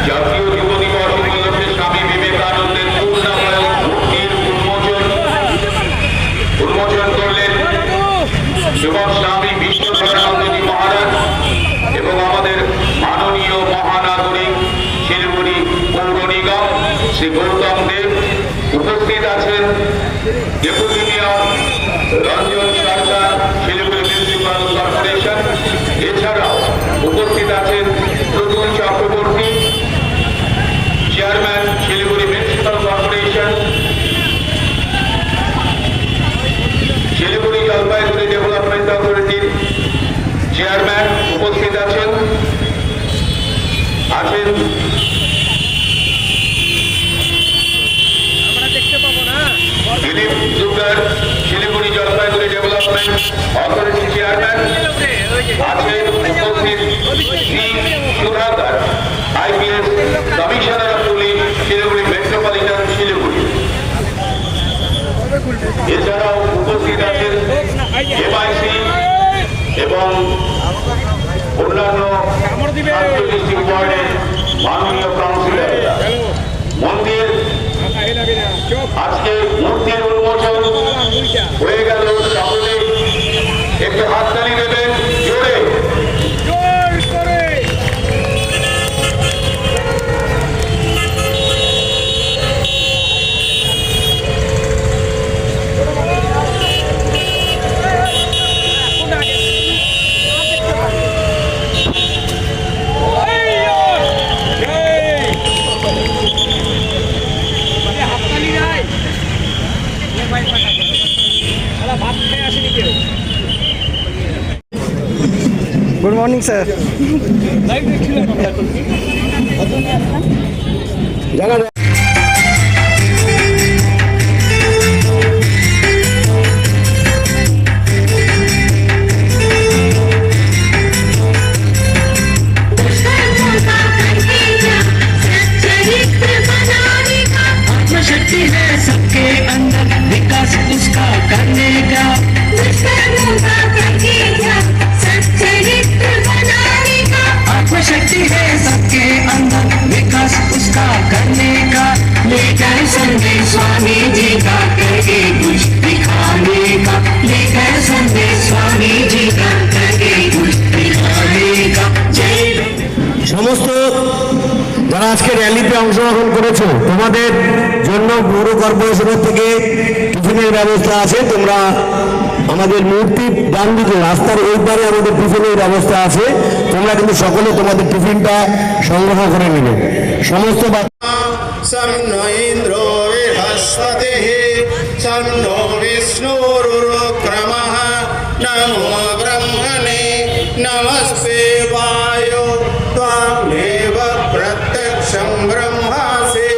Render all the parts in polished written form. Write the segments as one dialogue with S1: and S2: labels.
S1: জাতীয় যুব দিবস উপলক্ষে স্বামী বিবেকানন্দের পূর্ণাময় মূর্তির উন্মোচন করলেন যুবক স্বামী বিশ্বধরানন্দজি মহারাজ এবং আমাদের মাননীয় মহানাগরিক শিলিগুড়ি পৌর নিগম শ্রী গৌতম দেব। উপস্থিত আছেন ডেপুটি মেয়র রঞ্জন সরকার, শিলিগুড়ি মিউনিসিপাল কর্পোরেশন। এছাড়াও উপস্থিত আছেন Pratul Chakraborty, chairman Siliguri municipal corporation. Siliguri Jalpaiguri development অথরিটির চেয়ারম্যান উপস্থিত আছেন। দিলীপ দুর্গার, Siliguri Jalpaiguri development authority chairman. আছেন উপস্থিত Shri Sudhakar, IPS commissioner of police, Siliguri metropolitan Siliguri. এছাড়াও উপস্থিত আছেন এমআইসি এবং অন্যান্য ডিস্ট্রিক্ট বোর্ডের মাননীয় কাউন্সিলর। মন্দির আজকে মূর্তির উন্মোচন হয়ে গেল। সকলে একটু হাততালি দেবেন জোরে।
S2: Good morning sir.
S3: आत्मशक्ति है सबके अंदर, विकास उसका करने का। आत्मशक्ति है सबके अंदर, विकास उसका करने का। लेकर संदेश स्वामी जी का, करके कुछ दिखाने का। लेकर संदेश स्वामी जी का, करके कुछ दिखाने का। जय
S4: সমস্ত যারা আজকে র্যালিতে অংশগ্রহণ করেছো, তোমাদের জন্য পৌর কর্পোরেশনের থেকে টিফিনের ব্যবস্থা আছে। তোমরা আমাদের মূর্তির ডান দিকে রাস্তার ওই পারে আমাদের টিফিনের ব্যবস্থা আছে। তোমরা কিন্তু সকলে তোমাদের টিফিনটা সংগ্রহ করে নেবে। সমস্ত
S5: ইন্দ্র বৃহস্পতিঃ সন্নো বিষ্ণুরুক্রমঃ নমো ব্রহ্মণে নমস্তে বায়ো ত্বামেব প্রত্যক্ষং ব্রহ্মাসি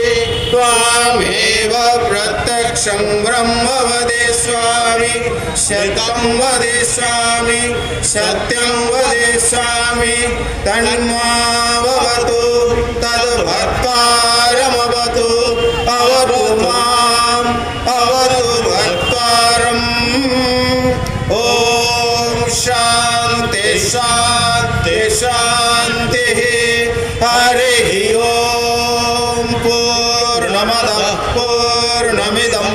S5: ত্বামেব প্রত্যক্ষং ব্রহ্ম वदिष्यामि शतं वदिष्यामि सत्यं वदिष्यामि तन्मावतु तद्भक्तारमवतु अवतु माम् अवतु भक्तारम्। ॐ शान्ति शान्ति शान्तिः। हरिः ॐ। पूर्णमदः पूर्णमिदं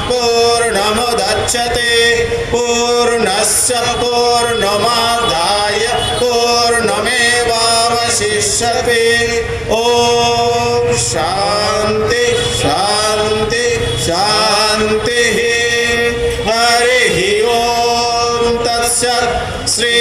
S5: पूर्णमुदच्यते पूर्णस्य पूर्णमादाय पूर्णमेवावशिष्यते। ॐ शान्ति शान्ति शान्तिः। हरिः ॐ तत्सत्। श्री